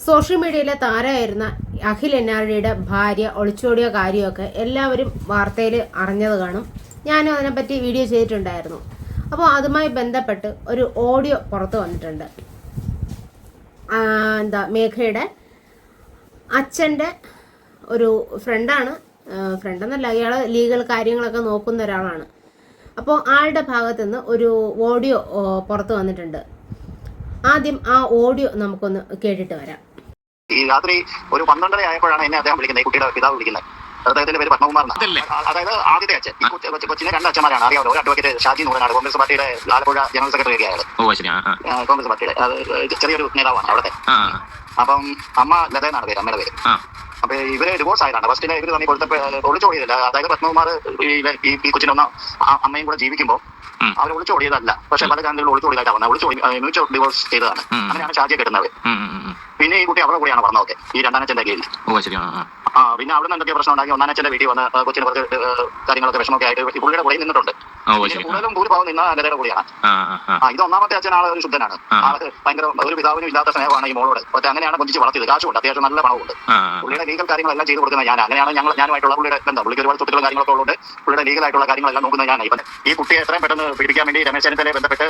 Social മീഡിയയിലെ താരമായിരുന്ന അഖിൽ എന്നാഴിയുടെ ഭാര്യ ഒളിച്ചോടിയ കാര്യമൊക്കെ എല്ലാവരും വാർത്തയിൽ അറിഞ്ഞത് കാണും. ഞാനും അതിനെപ്പറ്റി വീഡിയോ ചെയ്തിട്ടുണ്ടായിരുന്നു. അപ്പോൾ അതുമായി ബന്ധപ്പെട്ട് ഒരു ഓഡിയോ പുറത്ത് വന്നിട്ടുണ്ട്. മേഘയുടെ അച്ഛൻ്റെ ഒരു ഫ്രണ്ടെന്നല്ല, അയാൾ ലീഗൽ കാര്യങ്ങളൊക്കെ നോക്കുന്ന ഒരാളാണ്. അപ്പോൾ ആളുടെ ഭാഗത്തുനിന്ന് ഒരു ഓഡിയോ പുറത്ത് വന്നിട്ടുണ്ട്. ആദ്യം ആ ഓഡിയോ നമുക്കൊന്ന് കേട്ടിട്ട് വരാം. ഈ രാത്രി ഒരു 12:30 ആയപ്പോഴാണ് എന്നെ അദ്ദേഹം വിളിക്കുന്നത്, ഈ കുട്ടിയുടെ പിതാവ് വിളിക്കുന്നത്. അദ്ദേഹത്തിന്റെ പേര് പത്മകുമാർ. അതായത് ആദ്യത്തെ അച്ഛൻ. ഈ കൊച്ചിനെ 2 അച്ഛന്മാരാണ് അറിയാമല്ലോ. ഒരു അഡ്വക്കേറ്റ് ഷാജി നൂറനാട്, കോൺഗ്രസ് പാർട്ടിയുടെ ആലപ്പുഴ ജനറൽ സെക്രട്ടറി ആയത്. കോൺഗ്രസ് പാർട്ടിയുടെ ചെറിയൊരു നേതാവാണ് അവിടുത്തെ. അപ്പം അമ്മ ലത എന്നാണ് പേര്, അമ്മയുടെ പേര്. അപ്പൊ ഇവര് ഡിവോഴ്സ് ആയതാണ്. ഫസ്റ്റിലെ ഇവര് തന്നെ കൊടുത്തപ്പോ ഒളിച്ചോടിയതല്ല. അതായത് പത്മകുമാർ ഈ കൊച്ചിനെ ഒന്ന് അമ്മയും കൂടെ ജീവിക്കുമ്പോൾ അവർ ഒളിച്ചോടിയതല്ല. പക്ഷെ പല ചാനലുകൾ ഒളിച്ചോടിയതായിട്ട് വന്നത് മ്യൂച്വൽ ഡിവോഴ്സ് ചെയ്തതാണ്. അങ്ങനെയാണ് ഷാജിയെ കിട്ടുന്നത്. പിന്നെ ഈ കുട്ടി അവരുടെ കൂടെയാണ് പറഞ്ഞതൊക്കെ, ഈ 2ാം അച്ഛന്റെ കീഴിൽ. പിന്നെ അവിടെ നിന്ന് എന്തൊക്കെ പ്രശ്നം ഉണ്ടാക്കി 1ാം അച്ഛന്റെ വീട്ടിൽ വന്ന് കൊച്ചിന് കുറച്ച് കാര്യങ്ങളൊക്കെ വിഷമമൊക്കെ ആയിട്ട് പുള്ളിയുടെ കൂടെ നിന്നിട്ടുണ്ട്. കൂടുതലും ഭൂരിഭാഗം നിന്ന ലതയുടെ കൂടെയാണ്. ഇത് 1ാമത്തെ അച്ഛനാണ്, ഒരു ശുദ്ധനാണ്. ആള് ഭയങ്കര ഒരു പിതാവിനും ഇല്ലാത്ത സ്നേഹമാണ് ഈ മോളോട്. പക്ഷെ അങ്ങനെയാണ് കൊഞ്ചിച്ച് വളർത്തിയത്. കാശുണ്ട്, അത്യാവശ്യം നല്ല പണവുണ്ട്. പുള്ളിയുടെ ലീഗൽ കാര്യങ്ങളെല്ലാം ചെയ്ത് കൊടുക്കുന്നത് ഞാൻ. അങ്ങനെയാണ് ഞാനുമായിട്ടുള്ള പുള്ളിയുടെ ബന്ധം. പുള്ളിക്ക് ഒരുപാട് സ്വത്തുക്കളും കാര്യങ്ങളൊക്കെ ഉള്ളത്. പുള്ളിയുടെ ലീഗലായിട്ടുള്ള കാര്യങ്ങളെല്ലാം നോക്കുന്നത് ഞാൻ. ഇപ്പം ഈ കുട്ടിയെ എത്രയും പെട്ടെന്ന് പിടിക്കാൻ വേണ്ടി രമേശ് ചെന്നിത്തലയെ ബന്ധപ്പെട്ട്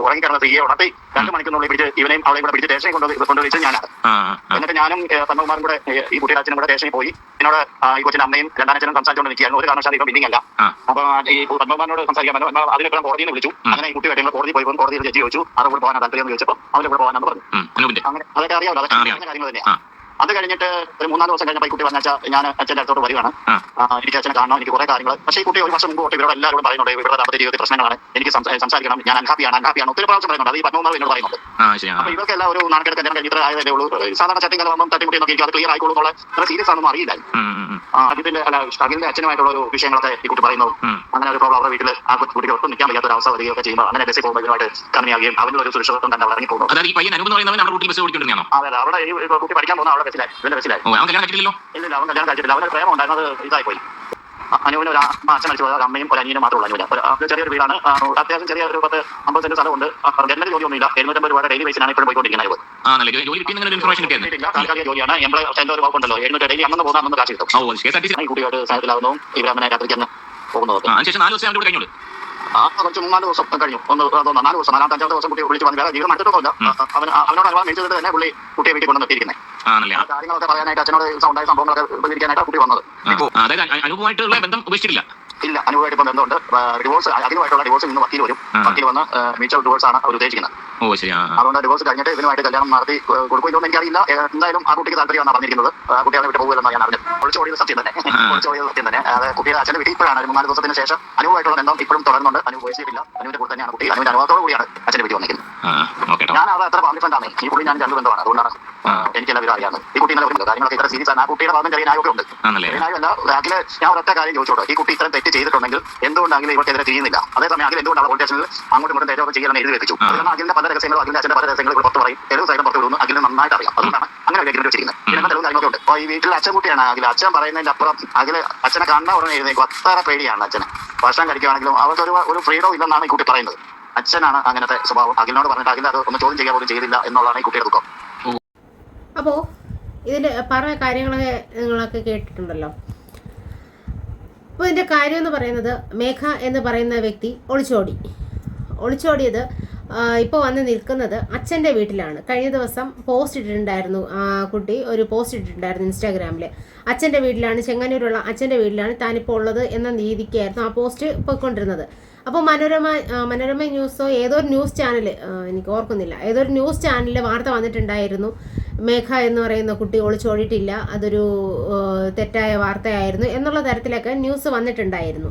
ഉറങ്ങിക്കിടന്ന സ്ത്രീയെ ഉണർത്തി 2 മണിക്കൂറിനുള്ളിൽ പിടിച്ച് ഇവനെയും അവളെയും കൂടെ പിടിച്ച് സ്റ്റേഷനിൽ കൊണ്ടുപോയിച്ച് ഞാനാണ്. എന്നിട്ട് ഞാനും പത്മകുമാരും കൂടെ ഈ കുട്ടിയുടെ അച്ഛനും കൂടെ സ്റ്റേഷനിൽ പോയി. എന്നോട് ഈ കൊച്ചിന്റെ അമ്മയും 2ാം അച്ഛനും സംസാരിച്ചുകൊണ്ട് നിൽക്കുകയാണ്. ഒരു കാരണവശാലും ഇപ്പം പിന്നിങ്ങല്ല. അപ്പൊ ഈ പത്മകുമാരനോട് സംസാരിക്കാൻ അതിനെപ്പോഴും കോടതിയിൽ വിളിച്ചു. അങ്ങനെ ഈ കുട്ടി വേണ്ടി കോടതി പോയി കോടതിയിൽ ജഡ്ജി ചോദിച്ചു ആരുടെ കൂടെ പോകാൻ താല്പര്യം ചോദിച്ചപ്പോൾ അവരുടെ കൂടെ പോകാനെന്ന് പറഞ്ഞു. അങ്ങനെ അതൊക്കെ അറിയാമല്ലോ, അതൊക്കെ കാര്യങ്ങൾ തന്നെയാണ്. അത് കഴിഞ്ഞിട്ട് ഒരു 3-4 ദിവസം കഴിഞ്ഞപ്പോൾ ഈ കുട്ടി പറഞ്ഞാൽ ഞാൻ അച്ഛൻ്റെ അടുത്തോട്ട് വരുവാണ്. എനിക്ക് അച്ഛനെ കാണണം, എനിക്ക് കുറെ കാര്യങ്ങൾ. പക്ഷേ ഈ കുട്ടി 1 വർഷം മുമ്പ് തൊട്ട് ഇവരോട് എല്ലാവരോടും പറയുന്നുണ്ട് ഇവരുടെ ദാമ്പത്യ ജീവിതത്തിൽ പ്രശ്നങ്ങളാണ്, എനിക്ക് സംസാരിക്കണം, ഞാൻ അൺഹാപ്പിയാണ് ഒത്തിരി പ്രാവശ്യം പറയുന്നുണ്ട്. അത് ഈ പത്മകുമാർ എന്നോട് പറയുന്നുണ്ട്. അപ്പൊ ഇവർക്കെല്ലാം ഒരു നാണക്കേട് കല്യാണം കഴിഞ്ഞിട്ട് ആയതേ ഉള്ളൂ. സാധാരണ ചട്ടിങ് കലമ്പം തട്ടിമുട്ടി നോക്കി അത് ക്ലിയർ ആയിക്കോളൂ എന്നുള്ള സീരിയസ് ആണെന്നും അറിയില്ല. അഖിലിന്റെ അച്ഛനുമായിട്ടുള്ള ഒരു വിഷയങ്ങളൊക്കെ ഈ കുട്ടി പറയുന്നു. അങ്ങനെ ഒരു പ്രോബ്ലം അവരുടെ വീട്ടിൽ ആ കുട്ടിക്ക് ഒട്ടും നിൽക്കാൻ വയ്യാത്ത ഒരു അവസ്ഥ വരികയൊക്കെ ചെയ്യുമ്പോൾ അങ്ങനെ ബസ്സിൽ പോകുമ്പോൾ ഇതിനുമായിട്ട് കമ്മിയാകുകയും അവരുടെ ഒരു സുരക്ഷിതത്വം തന്നെ ഇറങ്ങി പോകുന്നു. അതെ, അവിടെ ഈ കുട്ടി പഠിക്കാൻ പോകുന്ന അവിടെ ബസ്സിലായി. ഇല്ല, അവൻ കല്യാണം കഴിച്ചിട്ടില്ല. അവന് പ്രേമം ഉണ്ടായിരുന്നത് ഇതായിപ്പോയി. അനുവിന് ഒരു അച്ഛൻ മരിച്ചു പോയത്, അമ്മയും ഒരു അനിയനും മാത്രമുള്ള അനുവിന്. ചെറിയൊരു വീടാണ്, അത്യാവശ്യം ചെറിയ ഒരു 10-50 സെന്റ് സ്ഥലമുണ്ട്. ഗവൺമെന്റ് ജോലിയൊന്നുമില്ല. 750 രൂപയുടെ ഡെയിലി ബേസിനാണ് ഇപ്പോഴും പോയിക്കൊണ്ടിരിക്കുന്നത്. താൽക്കാലിക ജോലിയാണ്. എംപ്ലോയ് ഒരു വകുപ്പുണ്ടല്ലോ, 700 ഡെയിലി അന്നു പോകുന്ന അന്ന് കാശ് കിട്ടും. ഈ കുട്ടിയായിട്ട് സഹത്തിലാവുന്നു. ഇവരങ്ങനെ രാത്രിക്ക് പോകുന്നത് കുറച്ച് 3-4 ദിവസം കഴിഞ്ഞു. 4 ദിവസം 4-5 ദിവസം കുട്ടി വിളിച്ച് വന്നു. വേറെ ജീവിതം അടുത്തിട്ടൊന്നുമില്ല. അവനോട് അനുഭവം മേടിച്ചിട്ട് തന്നെ പുള്ളി കുട്ടിയെ വീട്ടിൽ കൊണ്ടുവന്നിരിക്കുന്നത്. കാര്യങ്ങളൊക്കെ പറയാനായിട്ട് അച്ഛനോട് ഉണ്ടായ സംഭവങ്ങളൊക്കെ വിവരിക്കാനായിട്ട് കുട്ടി വന്നത്. അനുഭവമായിട്ടുള്ള ബന്ധം ഉപേക്ഷിച്ചിട്ടില്ല. ഇല്ല, അനുഭവമായിട്ട് ഇപ്പം ബന്ധമുണ്ട്. ഡിവോഴ്സ് അതിനുമായിട്ടുള്ള ഡിവോഴ്സിൽ നിന്ന് വക്കീൽ വരും. വക്കീൽ വന്ന് മ്യൂച്വൽ ഡിവോഴ്സ് ആണ് അവർ ഉദ്ദേശിക്കുന്നത്. അതുകൊണ്ട് ഡിവോഴ്സ് കഴിഞ്ഞിട്ട് ഇതിനുമായിട്ട് കല്യാണം നടത്തി കൊടുക്കുമെന്ന് എനിക്കറിയില്ല. എന്തായാലും ആ കുട്ടിക്ക് താല്പര്യമാണ് പറഞ്ഞിരിക്കുന്നത്. കുട്ടി അവനെ വിട്ട് പോകുമെന്നാണ് ഞാൻ അറിഞ്ഞത്. ഒളിച്ചോടിയത് സത്യം തന്നെ. അത് കുട്ടിയുടെ അച്ഛന്റെ വീട്ടിൽ ഇപ്പോഴാണ് 3-4 ദിവസത്തിന് ശേഷം അനുഭവമായിട്ടുള്ള ബന്ധം ഇപ്പോഴും തുടരുന്നുണ്ട്. അനുഭവിച്ചിട്ടില്ല. അനുവിന്റെ കൂടെ തന്നെയാണ് കുട്ടി. അനുവിന്റെ അനുഭവത്തോടു കൂടിയാണ് അച്ഛന്റെ വീട്ടിൽ വന്നിരിക്കുന്നത്. ഞാൻ അത് അത്ര ഫാമിലി ഫ്രണ്ടാണ്. ഈ കുട്ടി ഞാൻ 2 ബന്ധമാണ്. അതുകൊണ്ടാണ് എനിക്കെല്ലാം വിധം അറിയാവുന്നത്. ഈ കുട്ടി നല്ല കാര്യങ്ങളൊക്കെ ഇത്ര സീരിയസ് ആണ്. ആ കുട്ടിയുടെ ഭാഗം ചെറിയ ന്യായമൊക്കെ ഉണ്ട്. ന്യായമല്ല, അഖില് ഞാൻ ഒരൊറ്റ കാര്യം ചോദിച്ചോളൂ. ഈ കുട്ടി ഇത്രയും തെറ്റ് ചെയ്തിട്ടുണ്ടെങ്കിൽ എന്തുകൊണ്ട് അഖിൽ ഇവർക്കെതിരെ ചെയ്യുന്നില്ല? അതേസമയം അഖിൽ എന്തുകൊണ്ടാണ് പോലീസ് സ്റ്റേഷനിൽ അങ്ങോട്ടും ഇങ്ങോട്ടും തെറ്റൊക്കെ ചെയ്യാൻ എഴുതി വെച്ചു? അതുകൊണ്ട് അഖിലിന്റെ പല രഹസ്യങ്ങളും അഖിലിന്റെ അച്ഛന്റെ പല രഹസ്യങ്ങളും പുറത്ത് പറയും. തെളിവ് സൈഡം പുറത്ത് വിടുന്നു. അഖിലിന് നന്നായിട്ട് അറിയാം. അതുകൊണ്ടാണ് അങ്ങനെ ഒരു അഗ്രിമെന്റ് വെച്ചിരിക്കുന്നത്. പിന്നെ തെളിവ് കാര്യങ്ങളൊക്കെ ഉണ്ട്. അപ്പോൾ ഈ വീട്ടിൽ അച്ഛൻ കുട്ടിയാണ് അഖിൽ. അച്ഛൻ പറയുന്നതിന്റെ അപ്പുറം അഖിൽ അച്ഛനെ കാണുന്ന ഉടനെ എഴുതേക്കും. അത്ര പേടിയാണ് അച്ഛനെ. ഭക്ഷണം കഴിക്കുകയാണെങ്കിലും അവർക്ക് ഒരു ഫ്രീഡം ഇല്ലെന്നാണ് ഈ കുട്ടി പറയുന്നത്. അച്ഛനാണ് അങ്ങനത്തെ സ്വഭാവം. അഖിലിനോട് പറഞ്ഞിട്ട് അഖിൽ അത് ഒന്ന് ചോദ്യം ചെയ്യാൻ പോലും ചെയ്തില്ല എന്നുള്ളതാണ് ഈ കുട്ടിയുടെ ദുഃഖം. അപ്പോൾ ഇതിൽ പറഞ്ഞ കാര്യങ്ങളൊക്കെ നിങ്ങളൊക്കെ കേട്ടിട്ടുണ്ടല്ലോ. അപ്പോൾ ഇതിൻ്റെ കാര്യം എന്ന് പറയുന്നത്, മേഘ എന്ന് പറയുന്ന വ്യക്തി ഒളിച്ചോടിയത് ഇപ്പോൾ വന്ന് നിൽക്കുന്നത് അച്ഛൻ്റെ വീട്ടിലാണ്. കഴിഞ്ഞ ദിവസം പോസ്റ്റ് ഇട്ടിട്ടുണ്ടായിരുന്നു. കുട്ടി ഒരു പോസ്റ്റ് ഇട്ടിട്ടുണ്ടായിരുന്നു ഇൻസ്റ്റാഗ്രാമിൽ. അച്ഛൻ്റെ വീട്ടിലാണ്, ചെങ്ങന്നൂരുള്ള അച്ഛൻ്റെ വീട്ടിലാണ് താനിപ്പോൾ ഉള്ളത് എന്ന രീതിക്കായിരുന്നു ആ പോസ്റ്റ് പോയിക്കൊണ്ടിരുന്നത്. അപ്പോൾ മനോരമ ന്യൂസോ ഏതോ ഒരു ന്യൂസ് ചാനൽ, എനിക്ക് ഓർക്കുന്നില്ല, ഏതോ ഒരു ന്യൂസ് ചാനലിൽ വാർത്ത വന്നിട്ടുണ്ടായിരുന്നു. മേഘ എന്ന് പറയുന്ന കുട്ടി ഒളിച്ചോടിയിട്ടില്ല, അതൊരു തെറ്റായ വാർത്തയായിരുന്നു എന്നുള്ള തരത്തിലൊക്കെ ന്യൂസ് വന്നിട്ടുണ്ടായിരുന്നു.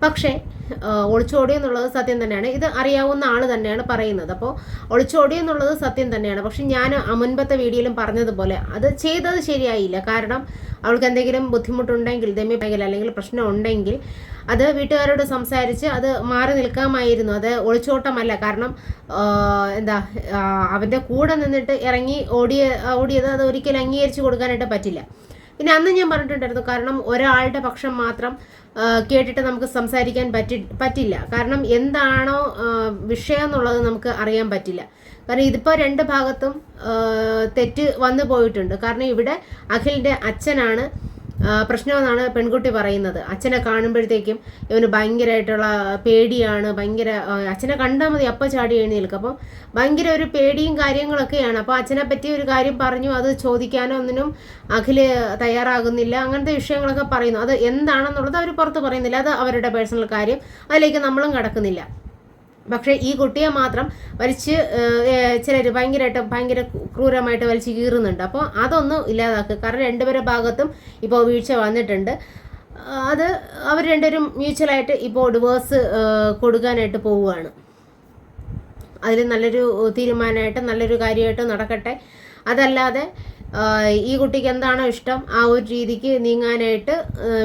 പക്ഷേ ഒളിച്ചോടി എന്നുള്ളത് സത്യം തന്നെയാണ്. ഇത് അറിയാവുന്ന ആൾ തന്നെയാണ് പറയുന്നത്. അപ്പോൾ ഒളിച്ചോടി എന്നുള്ളത് സത്യം തന്നെയാണ്. പക്ഷെ ഞാൻ മുൻപത്തെ വീഡിയോയിലും പറഞ്ഞതുപോലെ അത് ചെയ്തത് ശരിയായില്ല. കാരണം അവൾക്ക് എന്തെങ്കിലും ബുദ്ധിമുട്ടുണ്ടെങ്കിൽ, അല്ലെങ്കിൽ പ്രശ്നം ഉണ്ടെങ്കിൽ അത് വീട്ടുകാരോട് സംസാരിച്ച് അത് മാറി നിൽക്കാമായിരുന്നു. അത് ഒളിച്ചോട്ടമല്ല. കാരണം അവൻ്റെ കൂടെ നിന്നിട്ട് ഇറങ്ങി ഓടിയത് അത് ഒരിക്കലും അംഗീകരിച്ചു കൊടുക്കാനായിട്ട് പറ്റില്ല. പിന്നെ അന്ന് ഞാൻ പറഞ്ഞിട്ടുണ്ടായിരുന്നു, കാരണം ഒരാളുടെ പക്ഷം മാത്രം കേട്ടിട്ട് നമുക്ക് സംസാരിക്കാൻ പറ്റില്ല. കാരണം എന്താണോ വിഷയം എന്നുള്ളത് നമുക്ക് അറിയാൻ പറ്റില്ല. കാരണം ഇതിപ്പോൾ രണ്ട് ഭാഗത്തും തെറ്റ് വന്നു പോയിട്ടുണ്ട്. കാരണം ഇവിടെ അഖിലിൻ്റെ അച്ഛനാണ് പ്രശ്നമെന്നാണ് പെൺകുട്ടി പറയുന്നത്. അച്ഛനെ കാണുമ്പോഴത്തേക്കും ഇവന് ഭയങ്കരമായിട്ടുള്ള പേടിയാണ്, അച്ഛനെ കണ്ടാൽ മതി അപ്പം ചാടി എഴുന്നേൽക്കും. അപ്പം ഭയങ്കര ഒരു പേടിയും കാര്യങ്ങളൊക്കെയാണ്. അപ്പോൾ അച്ഛനെ പറ്റി ഒരു കാര്യം പറഞ്ഞു, അത് ചോദിക്കാനോ ഒന്നിനും അഖില് തയ്യാറാകുന്നില്ല. അങ്ങനത്തെ വിഷയങ്ങളൊക്കെ പറയുന്നു. അത് എന്താണെന്നുള്ളത് അവർ പുറത്ത് പറയുന്നില്ല, അത് അവരുടെ പേഴ്സണൽ കാര്യം, അതിലേക്ക് നമ്മളും കടക്കുന്നില്ല. പക്ഷേ ഈ കുട്ടിയെ മാത്രം വലിച്ച് ചിലർ ഭയങ്കര ക്രൂരമായിട്ട് വലിച്ച് കീറുന്നുണ്ട്. അപ്പോൾ അതൊന്നും ഇല്ലാതാക്കുക. കാരണം രണ്ടുപേരുടെ ഭാഗത്തും ഇപ്പോൾ വീഴ്ച വന്നിട്ടുണ്ട്. അത് അവർ രണ്ടുപേരും മ്യൂച്വലായിട്ട് ഇപ്പോൾ ഡിവോഴ്സ് കൊടുക്കാനായിട്ട് പോവുകയാണ്. അതിൽ നല്ലൊരു തീരുമാനമായിട്ട് നല്ലൊരു കാര്യമായിട്ട് നടക്കട്ടെ. അതല്ലാതെ ഈ കുട്ടിക്ക് എന്താണോ ഇഷ്ടം ആ ഒരു രീതിക്ക് നീങ്ങാനായിട്ട്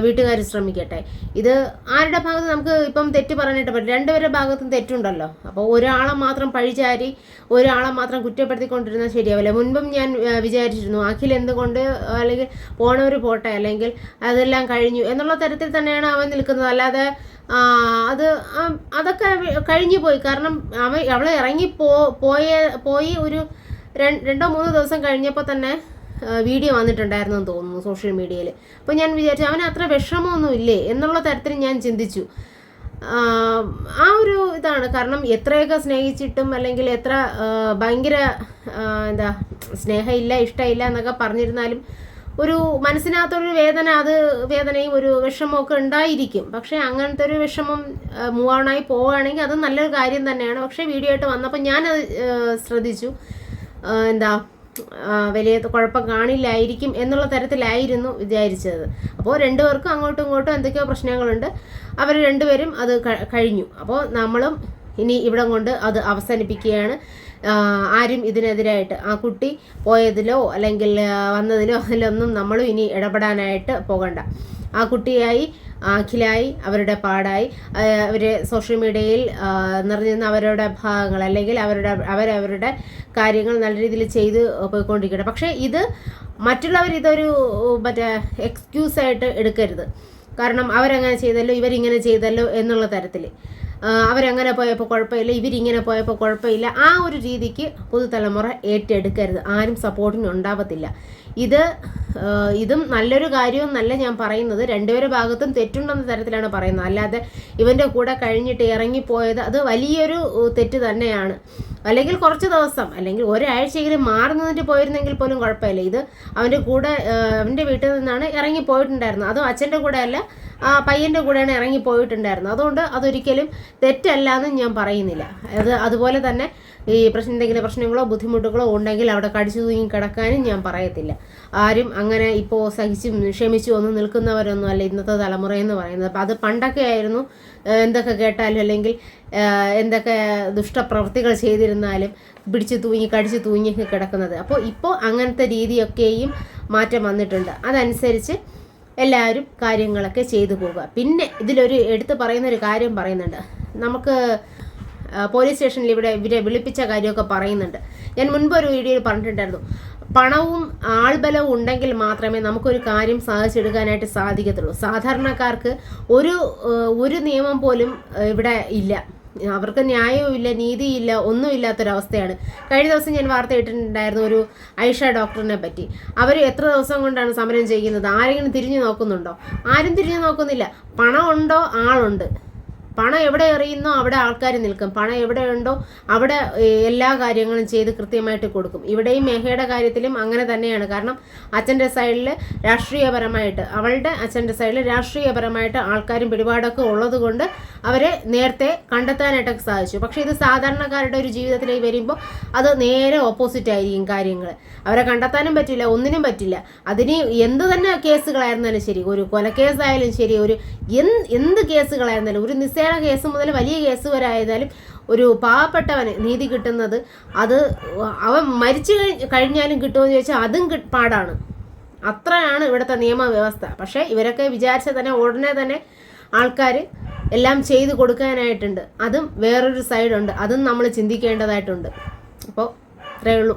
വീട്ടുകാർ ശ്രമിക്കട്ടെ. ഇത് ആരുടെ ഭാഗത്ത് നമുക്ക് ഇപ്പം തെറ്റ് പറയാനായിട്ട് പറ്റില്ല, രണ്ടുപേരുടെ ഭാഗത്തും തെറ്റുണ്ടല്ലോ. അപ്പോൾ ഒരാളെ മാത്രം പഴിചാരി ഒരാളെ മാത്രം കുറ്റപ്പെടുത്തിക്കൊണ്ടിരുന്നാൽ ശരിയാവില്ല. മുൻപും ഞാൻ വിചാരിച്ചിരുന്നു അഖിൽ എന്തുകൊണ്ട്, അല്ലെങ്കിൽ പോണവർ പോട്ടെ, അല്ലെങ്കിൽ അതെല്ലാം കഴിഞ്ഞു എന്നുള്ള തരത്തിൽ തന്നെയാണ് അവൻ നിൽക്കുന്നത്. അല്ലാതെ അതൊക്കെ കഴിഞ്ഞു പോയി. കാരണം അവളെ ഇറങ്ങി പോയി ഒരു 2-3 ദിവസം കഴിഞ്ഞപ്പോൾ തന്നെ വീഡിയോ വന്നിട്ടുണ്ടായിരുന്നു എന്ന് തോന്നുന്നു സോഷ്യൽ മീഡിയയിൽ. അപ്പോൾ ഞാൻ വിചാരിച്ചു അവന് അത്ര വിഷമമൊന്നും ഇല്ലേ എന്നുള്ള തരത്തിൽ ഞാൻ ചിന്തിച്ചു. ആ ഒരു ഇതാണ്. കാരണം എത്രയൊക്കെ സ്നേഹിച്ചിട്ടും അല്ലെങ്കിൽ എത്ര ഭയങ്കര സ്നേഹമില്ല ഇഷ്ടമില്ല എന്നൊക്കെ പറഞ്ഞിരുന്നാലും ഒരു മനസ്സിനകത്തൊരു വേദനയും ഒരു വിഷമമൊക്കെ ഉണ്ടായിരിക്കും. പക്ഷേ അങ്ങനത്തെ ഒരു വിഷമം മൂവ് ഓണായി പോവുകയാണെങ്കിൽ അത് നല്ലൊരു കാര്യം തന്നെയാണ്. പക്ഷേ വീഡിയോ ആയിട്ട് വന്നപ്പോൾ ഞാനത് ശ്രദ്ധിച്ചു, വലിയ കുഴപ്പം കാണില്ലായിരിക്കും എന്നുള്ള തരത്തിലായിരുന്നു വിചാരിച്ചത്. അപ്പോൾ രണ്ടുപേർക്കും അങ്ങോട്ടും ഇങ്ങോട്ടും എന്തൊക്കെയോ പ്രശ്നങ്ങളുണ്ട്. അവർ രണ്ടുപേരും അത് കഴിഞ്ഞു. അപ്പോൾ നമ്മളും ഇനി ഇവിടെ കൊണ്ട് അത് അവസാനിപ്പിക്കുകയാണ്. ആരും ഇതിനെതിരായിട്ട് ആ കുട്ടി പോയതിലോ അല്ലെങ്കിൽ വന്നതിലോ അതിലൊന്നും നമ്മളും ഇനി ഇടപെടാനായിട്ട് പോകണ്ട. ആ കുട്ടിയായി അഖിലായി അവരുടെ പാടായി അവർ സോഷ്യൽ മീഡിയയിൽ നിറഞ്ഞിരുന്ന അവരുടെ ഭാഗങ്ങൾ അല്ലെങ്കിൽ അവരവരുടെ കാര്യങ്ങൾ നല്ല രീതിയിൽ ചെയ്ത് പോയിക്കൊണ്ടിരിക്കട്ടെ. പക്ഷേ ഇത് മറ്റുള്ളവർ ഇതൊരു എക്സ്ക്യൂസായിട്ട് എടുക്കരുത്. കാരണം അവരങ്ങനെ ചെയ്തല്ലോ ഇവരിങ്ങനെ ചെയ്തല്ലോ എന്നുള്ള തരത്തിൽ അവരങ്ങനെ പോയപ്പോൾ കുഴപ്പമില്ല ഇവരിങ്ങനെ പോയപ്പോൾ കുഴപ്പമില്ല ആ ഒരു രീതിക്ക് പുതുതലമുറ ഏറ്റെടുക്കരുത്. ആരും സപ്പോർട്ടിന് ഉണ്ടാവത്തില്ല. ഇതും നല്ലൊരു കാര്യവും നല്ല ഞാൻ പറയുന്നത്. രണ്ടുപേരുടെ ഭാഗത്തും തെറ്റുണ്ടെന്ന തരത്തിലാണ് പറയുന്നത്. അല്ലാതെ ഇവൻ്റെ കൂടെ കഴിഞ്ഞിട്ട് ഇറങ്ങിപ്പോയത് അത് വലിയൊരു തെറ്റ് തന്നെയാണ്. അല്ലെങ്കിൽ കുറച്ച് ദിവസം അല്ലെങ്കിൽ ഒരാഴ്ചയെങ്കിലും മാറി നിന്നിട്ട് പോയിരുന്നെങ്കിൽ പോലും കുഴപ്പമില്ല. ഇത് അവൻ്റെ കൂടെ അവൻ്റെ വീട്ടിൽ നിന്നാണ് ഇറങ്ങിപ്പോയിട്ടുണ്ടായിരുന്നത്. അതും അച്ഛൻ്റെ കൂടെ അല്ല, ആ പയ്യൻ്റെ കൂടെയാണ് ഇറങ്ങിപ്പോയിട്ടുണ്ടായിരുന്നത്. അതുകൊണ്ട് അതൊരിക്കലും തെറ്റല്ല എന്ന് ഞാൻ പറയുന്നില്ല. അതുപോലെ തന്നെ ഈ എന്തെങ്കിലും പ്രശ്നങ്ങളോ ബുദ്ധിമുട്ടുകളോ ഉണ്ടെങ്കിൽ അവിടെ കടിച്ചു തൂങ്ങി കിടക്കാനും ഞാൻ പറയത്തില്ല. ആരും അങ്ങനെ ഇപ്പോൾ സഹിച്ചും ക്ഷമിച്ചും ഒന്നും നിൽക്കുന്നവരൊന്നും അല്ല ഇന്നത്തെ തലമുറയെന്ന് പറയുന്നത്. അപ്പം അത് പണ്ടൊക്കെ ആയിരുന്നു. എന്തൊക്കെ കേട്ടാലും അല്ലെങ്കിൽ എന്തൊക്കെ ദുഷ്ടപ്രവൃത്തികൾ ചെയ്തിരുന്നാലും കടിച്ചു തൂങ്ങിയൊക്കെ കിടക്കുന്നത്. അപ്പോൾ ഇപ്പോൾ അങ്ങനത്തെ രീതിയൊക്കെയും മാറ്റം വന്നിട്ടുണ്ട്. അതനുസരിച്ച് എല്ലാവരും കാര്യങ്ങളൊക്കെ ചെയ്തു പോവുക. പിന്നെ ഇതിലൊരു എടുത്തു പറയുന്നൊരു കാര്യം പറയുന്നുണ്ട്. നമുക്ക് പോലീസ് സ്റ്റേഷനിൽ ഇവരെ വിളിപ്പിച്ച കാര്യമൊക്കെ പറയുന്നുണ്ട്. ഞാൻ മുൻപ് ഒരു വീഡിയോയിൽ പറഞ്ഞിട്ടുണ്ടായിരുന്നു, പണവും ആൾബലവും ഉണ്ടെങ്കിൽ മാത്രമേ നമുക്കൊരു കാര്യം സാധിച്ചെടുക്കാനായിട്ട് സാധിക്കത്തുള്ളൂ. സാധാരണക്കാർക്ക് ഒരു നിയമം പോലും ഇവിടെ ഇല്ല. അവർക്ക് ന്യായവും ഇല്ല, നീതിയില്ല, ഒന്നുമില്ലാത്തൊരവസ്ഥയാണ്. കഴിഞ്ഞ ദിവസം ഞാൻ വാർത്ത ഇട്ടിട്ടുണ്ടായിരുന്നു ഒരു ഐഷ ഡോക്ടറിനെ പറ്റി. അവർ എത്ര ദിവസം കൊണ്ടാണ് സമരം ചെയ്യുന്നത്? ആരെങ്കിലും തിരിഞ്ഞു നോക്കുന്നുണ്ടോ? ആരും തിരിഞ്ഞു നോക്കുന്നില്ല. പണം ഉണ്ടോ? ആളുണ്ട്. പണം എവിടെ എറിയുന്നോ അവിടെ ആൾക്കാർ നിൽക്കും. പണം എവിടെയുണ്ടോ അവിടെ എല്ലാ കാര്യങ്ങളും ചെയ്ത് കൃത്യമായിട്ട് കൊടുക്കും. ഇവിടെയും മേഘയുടെ കാര്യത്തിലും അങ്ങനെ തന്നെയാണ്. കാരണം അച്ഛൻ്റെ സൈഡിൽ രാഷ്ട്രീയപരമായിട്ട് അവളുടെ അച്ഛൻ്റെ സൈഡിൽ രാഷ്ട്രീയപരമായിട്ട് ആൾക്കാരും പിടിപാടൊക്കെ ഉള്ളത് കൊണ്ട് അവരെ നേരത്തെ കണ്ടെത്താനായിട്ടൊക്കെ സാധിച്ചു. പക്ഷേ ഇത് സാധാരണക്കാരുടെ ഒരു ജീവിതത്തിലേക്ക് വരുമ്പോൾ അത് നേരെ ഓപ്പോസിറ്റ് ആയിരിക്കും കാര്യങ്ങൾ. അവരെ കണ്ടെത്താനും പറ്റില്ല, ഒന്നിനും പറ്റില്ല. അതിന് എന്ത് തന്നെ കേസുകളായിരുന്നാലും ശരി, ഒരു കൊലക്കേസായാലും ശരി, ഒരു എന്ത് കേസുകളായിരുന്നാലും, ഒരു നിസ്സാര കേസ് മുതൽ വലിയ കേസ് വരെ ആയിരുന്നാലും ഒരു പാവപ്പെട്ടവന് നീതി കിട്ടുന്നത് അത് അവൻ മരിച്ചു കഴിഞ്ഞാലും കിട്ടുമെന്ന് ചോദിച്ചാൽ അതും പാടാണ്. അത്രയാണ് ഇവിടുത്തെ നിയമവ്യവസ്ഥ. പക്ഷേ ഇവരൊക്കെ വിചാരിച്ച തന്നെ ഉടനെ തന്നെ ആൾക്കാർ എല്ലാം ചെയ്തു കൊടുക്കാനായിട്ടുണ്ട്. അതും വേറൊരു സൈഡുണ്ട്. അതും നമ്മൾ ചിന്തിക്കേണ്ടതായിട്ടുണ്ട്. അപ്പോൾ ഇത്രയേ ഉള്ളൂ.